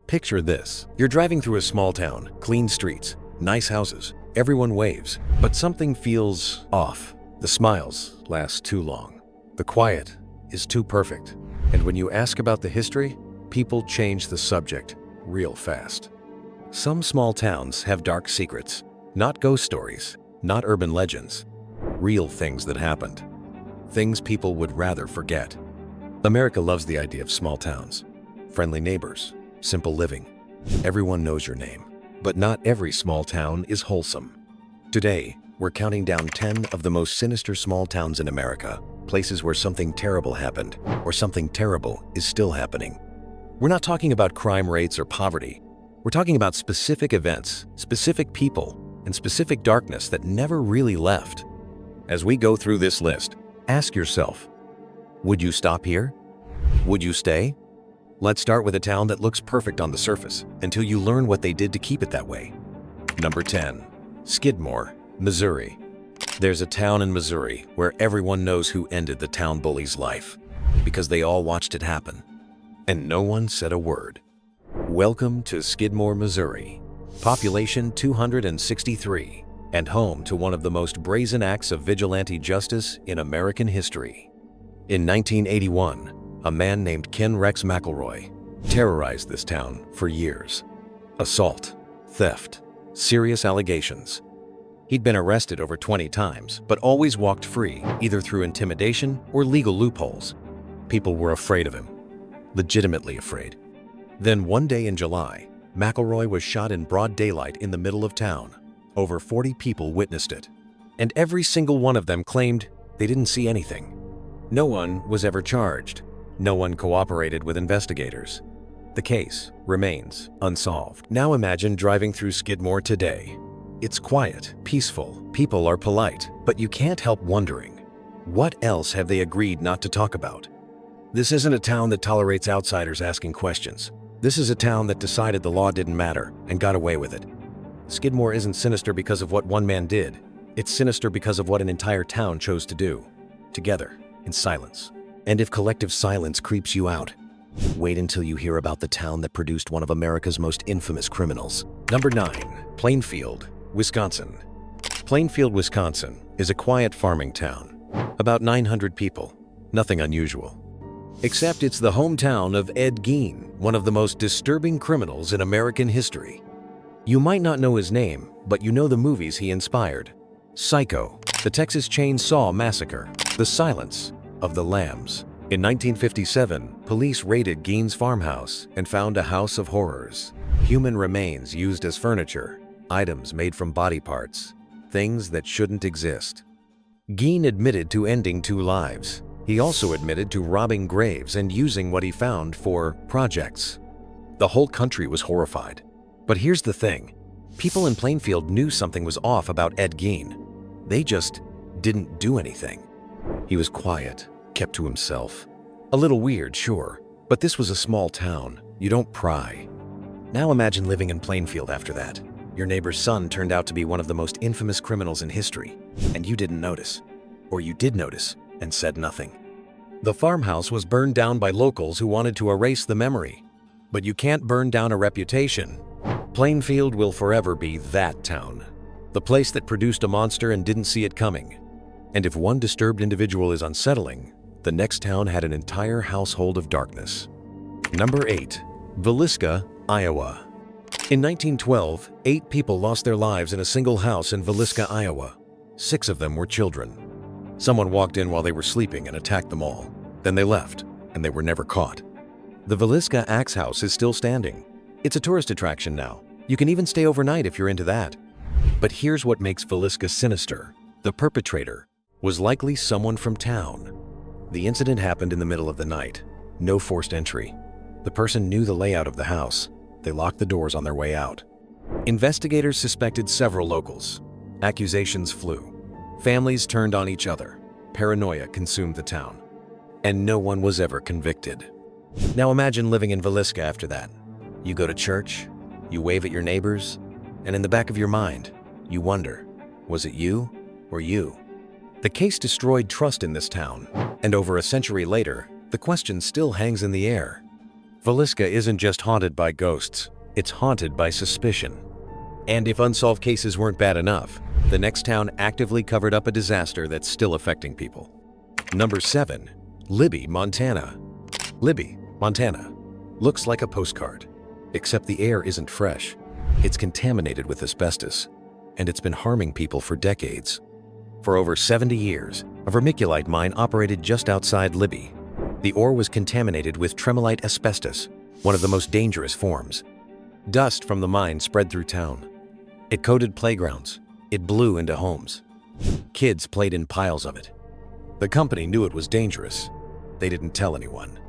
Picture this. You're driving through a small town, clean streets, nice houses, everyone waves, but something feels off. The smiles last too long. The quiet is too perfect. And when you ask about the history, people change the subject real fast. Some small towns have dark secrets, not ghost stories, not urban legends, real things that happened. Things people would rather forget. America loves the idea of small towns. Friendly neighbors, simple living. Everyone knows your name. But not every small town is wholesome. Today, we're counting down 10 of the most sinister small towns in America, places where something terrible happened, or something terrible is still happening. We're not talking about crime rates or poverty. We're talking about specific events, specific people, and specific darkness that never really left. As we go through this list, ask yourself, would you stop here? Would you stay? Let's start with a town that looks perfect on the surface until you learn what they did to keep it that way. Number 10. Skidmore, Missouri. There's a town in Missouri where everyone knows who ended the town bully's life because they all watched it happen, and no one said a word. Welcome to Skidmore, Missouri. Population 263, and home to one of the most brazen acts of vigilante justice in American history. In 1981, a man named Ken Rex McElroy terrorized this town for years. Assault, theft, serious allegations. He'd been arrested over 20 times, but always walked free, either through intimidation or legal loopholes. People were afraid of him, legitimately afraid. Then one day in July, McElroy was shot in broad daylight in the middle of town. Over 40 people witnessed it, and every single one of them claimed they didn't see anything. No one was ever charged. No one cooperated with investigators. The case remains unsolved. Now imagine driving through Skidmore today. It's quiet, peaceful, people are polite, but you can't help wondering, what else have they agreed not to talk about? This isn't a town that tolerates outsiders asking questions. This is a town that decided the law didn't matter and got away with it. Skidmore isn't sinister because of what one man did. It's sinister because of what an entire town chose to do, together, in silence. And if collective silence creeps you out, wait until you hear about the town that produced one of America's most infamous criminals. Number 9. Plainfield, Wisconsin. Plainfield, Wisconsin is a quiet farming town. About 900 people. Nothing unusual. Except it's the hometown of Ed Gein, one of the most disturbing criminals in American history. You might not know his name, but you know the movies he inspired. Psycho, the Texas Chainsaw Massacre, The Silence of the Lambs. In 1957, police raided Gein's farmhouse and found a house of horrors. Human remains used as furniture, items made from body parts, things that shouldn't exist. Gein admitted to ending 2 lives. He also admitted to robbing graves and using what he found for projects. The whole country was horrified. But here's the thing. People in Plainfield knew something was off about Ed Gein. They just didn't do anything. He was quiet, kept to himself. A little weird, sure, but this was a small town. You don't pry. Now imagine living in Plainfield after that. Your neighbor's son turned out to be one of the most infamous criminals in history, and you didn't notice. Or you did notice and said nothing. The farmhouse was burned down by locals who wanted to erase the memory. But you can't burn down a reputation. Plainfield will forever be that town. The place that produced a monster and didn't see it coming. And if one disturbed individual is unsettling, the next town had an entire household of darkness. Number 8. Villisca, Iowa. In 1912, 8 people lost their lives in a single house in Villisca, Iowa. 6 of them were children. Someone walked in while they were sleeping and attacked them all. Then they left, and they were never caught. The Villisca Axe House is still standing. It's a tourist attraction now. You can even stay overnight if you're into that. But here's what makes Villisca sinister. The perpetrator was likely someone from town. The incident happened in the middle of the night. No forced entry. The person knew the layout of the house. They locked the doors on their way out. Investigators suspected several locals. Accusations flew. Families turned on each other. Paranoia consumed the town. And no one was ever convicted. Now imagine living in Villisca after that. You go to church, you wave at your neighbors, and in the back of your mind, you wonder, was it you or you? The case destroyed trust in this town, and over a century later, the question still hangs in the air. Villisca isn't just haunted by ghosts, it's haunted by suspicion. And if unsolved cases weren't bad enough, the next town actively covered up a disaster that's still affecting people. Number 7. Libby, Montana. Libby, Montana. Looks like a postcard, except the air isn't fresh. It's contaminated with asbestos, and it's been harming people for decades. For over 70 years, a vermiculite mine operated just outside Libby. The ore was contaminated with tremolite asbestos, one of the most dangerous forms. Dust from the mine spread through town. It coated playgrounds. It blew into homes. Kids played in piles of it. The company knew it was dangerous. They didn't tell anyone.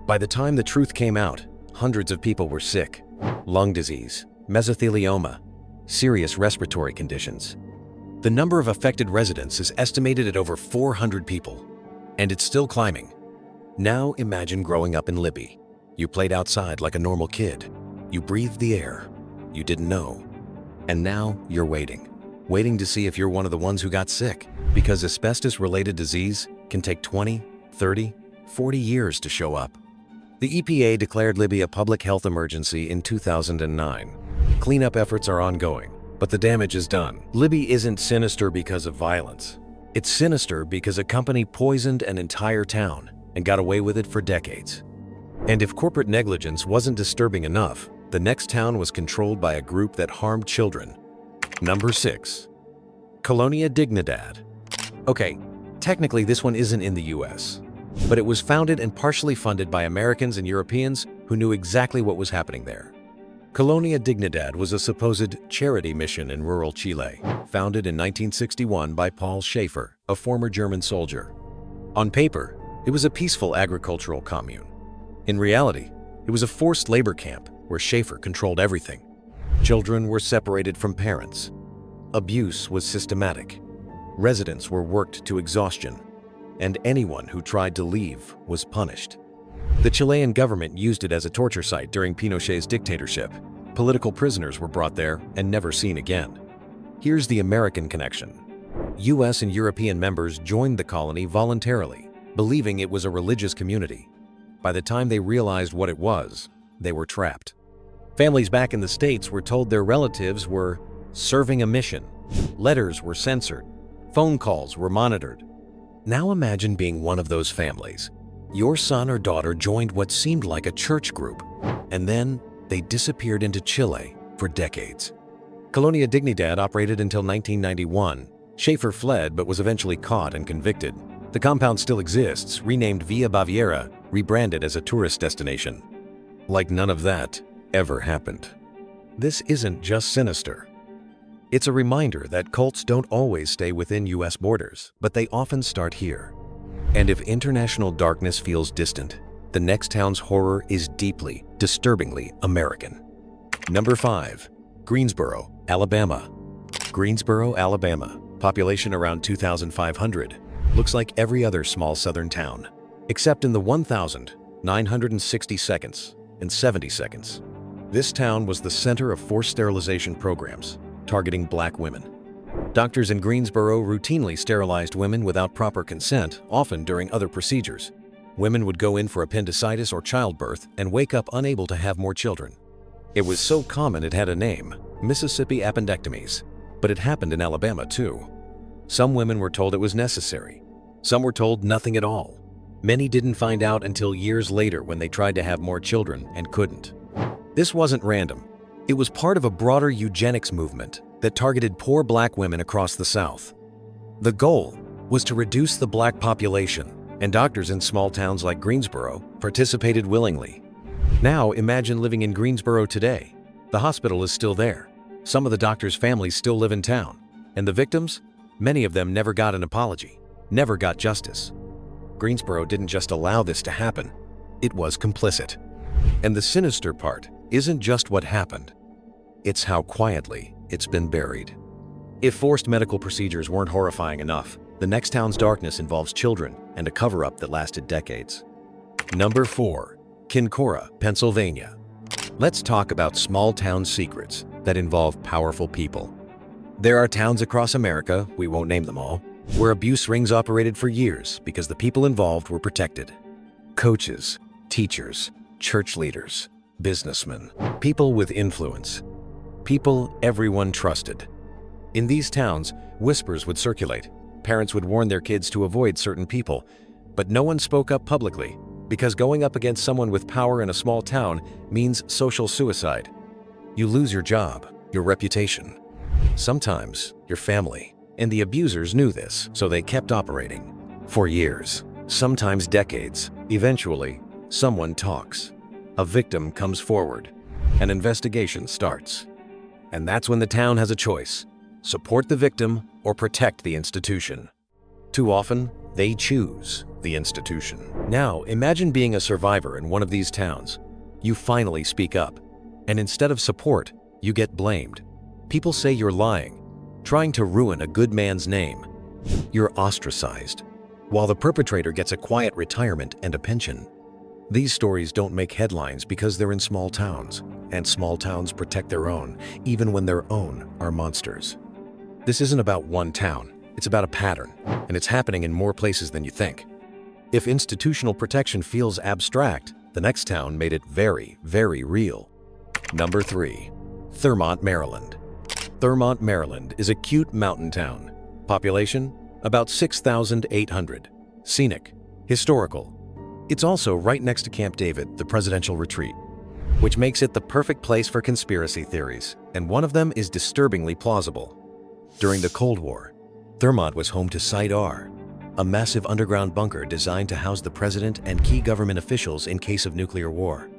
By the time the truth came out, hundreds of people were sick. Lung disease, mesothelioma, serious respiratory conditions. The number of affected residents is estimated at over 400 people, and it's still climbing. Now imagine growing up in Libby. You played outside like a normal kid. You breathed the air. You didn't know. And now you're waiting to see if you're one of the ones who got sick, because asbestos-related disease can take 20, 30, 40 years to show up. The EPA declared Libby a public health emergency in 2009. Cleanup efforts are ongoing, but the damage is done. Libby isn't sinister because of violence. It's sinister because a company poisoned an entire town and got away with it for decades. And if corporate negligence wasn't disturbing enough, the next town was controlled by a group that harmed children. Number 6. Colonia Dignidad. Okay, technically this one isn't in the US, but it was founded and partially funded by Americans and Europeans who knew exactly what was happening there. Colonia Dignidad was a supposed charity mission in rural Chile, founded in 1961 by Paul Schaefer, a former German soldier. On paper, it was a peaceful agricultural commune. In reality, it was a forced labor camp where Schaefer controlled everything. Children were separated from parents. Abuse was systematic. Residents were worked to exhaustion, and anyone who tried to leave was punished. The Chilean government used it as a torture site during Pinochet's dictatorship. Political prisoners were brought there and never seen again. Here's the American connection. US and European members joined the colony voluntarily, believing it was a religious community. By the time they realized what it was, they were trapped. Families back in the States were told their relatives were serving a mission. Letters were censored. Phone calls were monitored. Now imagine being one of those families. Your son or daughter joined what seemed like a church group, and then they disappeared into Chile for decades. Colonia Dignidad operated until 1991. Schaefer fled but was eventually caught and convicted. The compound still exists, renamed Villa Baviera, rebranded as a tourist destination. Like none of that ever happened. This isn't just sinister. It's a reminder that cults don't always stay within US borders, but they often start here. And if international darkness feels distant, the next town's horror is deeply, disturbingly American. Number 5. Greensboro, Alabama. Greensboro, Alabama, population around 2,500, looks like every other small southern town, except in the 1,960 seconds and 70 seconds. This town was the center of forced sterilization programs, targeting black women. Doctors in Greensboro routinely sterilized women without proper consent, often during other procedures. Women would go in for appendicitis or childbirth and wake up unable to have more children. It was so common it had a name, Mississippi appendectomies. But it happened in Alabama too. Some women were told it was necessary. Some were told nothing at all. Many didn't find out until years later when they tried to have more children and couldn't. This wasn't random. It was part of a broader eugenics movement that targeted poor black women across the South. The goal was to reduce the black population, and doctors in small towns like Greensboro participated willingly. Now imagine living in Greensboro today. The hospital is still there. Some of the doctors' families still live in town. And the victims? Many of them never got an apology, never got justice. Greensboro didn't just allow this to happen, it was complicit. And the sinister part isn't just what happened, it's how quietly it's been buried. If forced medical procedures weren't horrifying enough, the next town's darkness involves children and a cover-up that lasted decades. Number 4. Kincora, Pennsylvania. Let's talk about small town secrets that involve powerful people. There are towns across America, we won't name them all, where abuse rings operated for years because the people involved were protected. Coaches, teachers, church leaders, businessmen, people with influence, people everyone trusted. In these towns, whispers would circulate. Parents would warn their kids to avoid certain people, but no one spoke up publicly because going up against someone with power in a small town means social suicide. You lose your job, your reputation, sometimes your family. And the abusers knew this, so they kept operating. For years, sometimes decades, eventually, someone talks. A victim comes forward. An investigation starts. And that's when the town has a choice: support the victim or protect the institution. Too often, they choose the institution. Now, imagine being a survivor in one of these towns. You finally speak up, and instead of support, you get blamed. People say you're lying, trying to ruin a good man's name. You're ostracized, while the perpetrator gets a quiet retirement and a pension. These stories don't make headlines because they're in small towns, and small towns protect their own, even when their own are monsters. This isn't about one town, it's about a pattern, and it's happening in more places than you think. If institutional protection feels abstract, the next town made it very, very real. Number 3. Thurmont, Maryland. Thurmont, Maryland is a cute mountain town. Population? About 6,800. Scenic. Historical. It's also right next to Camp David, the presidential retreat, which makes it the perfect place for conspiracy theories, and one of them is disturbingly plausible. During the Cold War, Thurmont was home to Site R, a massive underground bunker designed to house the president and key government officials in case of nuclear war.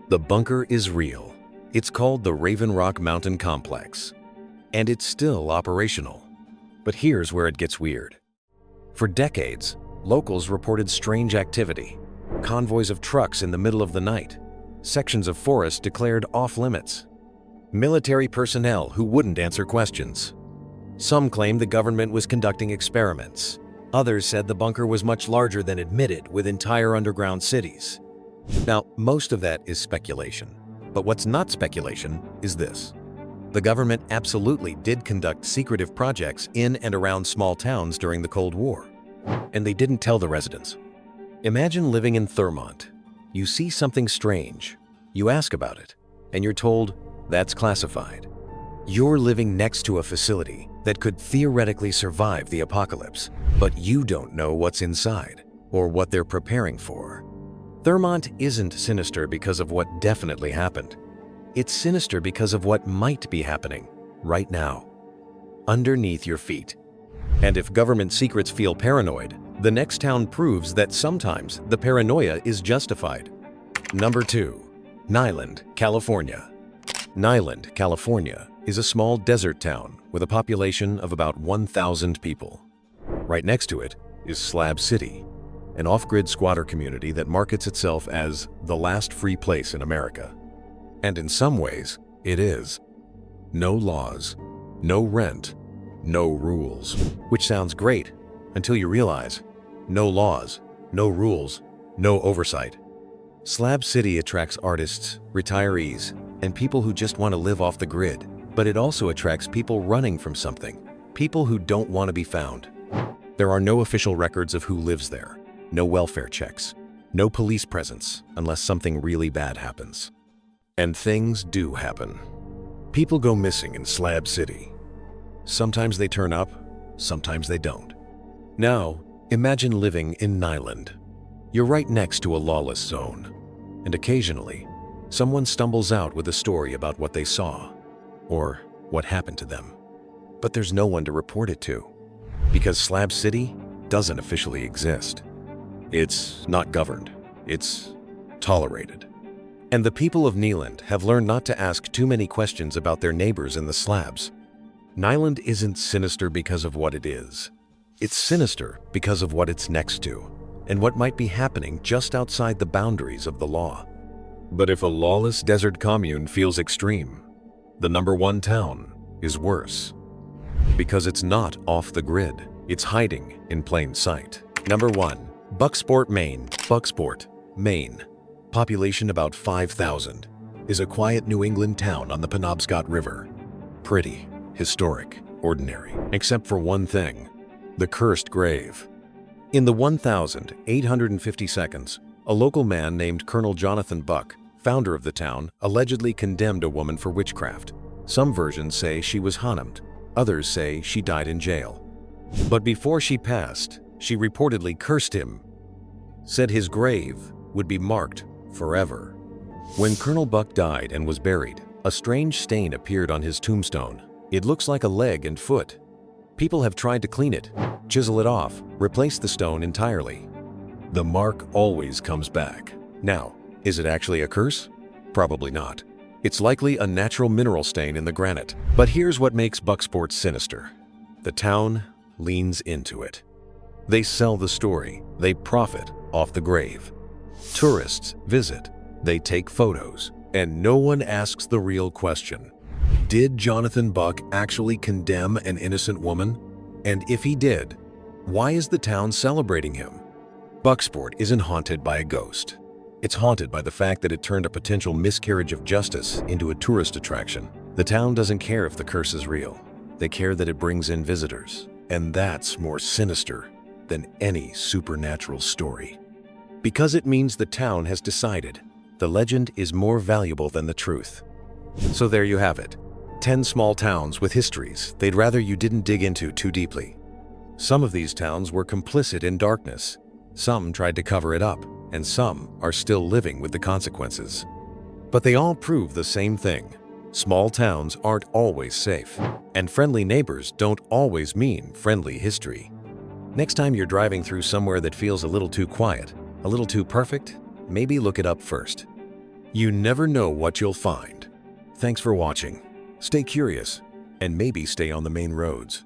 The bunker is real. It's called the Raven Rock Mountain Complex, and it's still operational. But here's where it gets weird. For decades, locals reported strange activity: convoys of trucks in the middle of the night, sections of forest declared off-limits, military personnel who wouldn't answer questions. Some claimed the government was conducting experiments. Others said the bunker was much larger than admitted, with entire underground cities. Now, most of that is speculation. But what's not speculation is this: the government absolutely did conduct secretive projects in and around small towns during the Cold War. And they didn't tell the residents. Imagine living in Thurmont. You see something strange. You ask about it, and you're told that's classified. You're living next to a facility that could theoretically survive the apocalypse, but you don't know what's inside or what they're preparing for. Thurmont isn't sinister because of what definitely happened. It's sinister because of what might be happening right now, underneath your feet. And if government secrets feel paranoid, the next town proves that sometimes the paranoia is justified. Number 2. Niland, California. Niland, California is a small desert town with a population of about 1,000 people. Right next to it is Slab City, an off-grid squatter community that markets itself as the last free place in America. And in some ways, it is. No laws, no rent, no rules. Which sounds great until you realize no laws, no rules, no oversight. Slab City attracts artists, retirees, and people who just want to live off the grid. But it also attracts people running from something, people who don't want to be found. There are no official records of who lives there, no welfare checks, no police presence unless something really bad happens. And things do happen. People go missing in Slab City. Sometimes they turn up, sometimes they don't. Now, imagine living in Niland. You're right next to a lawless zone, and occasionally, someone stumbles out with a story about what they saw or what happened to them. But there's no one to report it to, because Slab City doesn't officially exist. It's not governed, it's tolerated. And the people of Niland have learned not to ask too many questions about their neighbors in the slabs. Niland isn't sinister because of what it is. It's sinister because of what it's next to, and what might be happening just outside the boundaries of the law. But if a lawless desert commune feels extreme, the number 1 town is worse. Because it's not off the grid, it's hiding in plain sight. Number 1. Bucksport, Maine. Bucksport, Maine, population about 5,000, is a quiet New England town on the Penobscot River. Pretty, historic, ordinary, except for one thing: the cursed grave. In the 1,850 seconds, A local man named Colonel Jonathan Buck, founder of the town, allegedly condemned a woman for witchcraft. Some versions say she was Hahnemed, others say she died in jail. But before she passed, she reportedly cursed him, said his grave would be marked forever. When Colonel Buck died and was buried, a strange stain appeared on his tombstone. It looks like a leg and foot. People have tried to clean it, chisel it off, replace the stone entirely. The mark always comes back. Now, is it actually a curse? Probably not. It's likely a natural mineral stain in the granite. But here's what makes Bucksport sinister. The town leans into it. They sell the story. They profit off the grave. Tourists visit. They take photos. And no one asks the real question. Did Jonathan Buck actually condemn an innocent woman? And if he did, why is the town celebrating him? Bucksport isn't haunted by a ghost. It's haunted by the fact that it turned a potential miscarriage of justice into a tourist attraction. The town doesn't care if the curse is real. They care that it brings in visitors. And that's more sinister than any supernatural story. Because it means the town has decided the legend is more valuable than the truth. So there you have it. 10 small towns with histories they'd rather you didn't dig into too deeply. Some of these towns were complicit in darkness. Some tried to cover it up, and some are still living with the consequences. But they all prove the same thing. Small towns aren't always safe, and friendly neighbors don't always mean friendly history. Next time you're driving through somewhere that feels a little too quiet, a little too perfect, maybe look it up first. You never know what you'll find. Thanks for watching. Stay curious, and maybe stay on the main roads.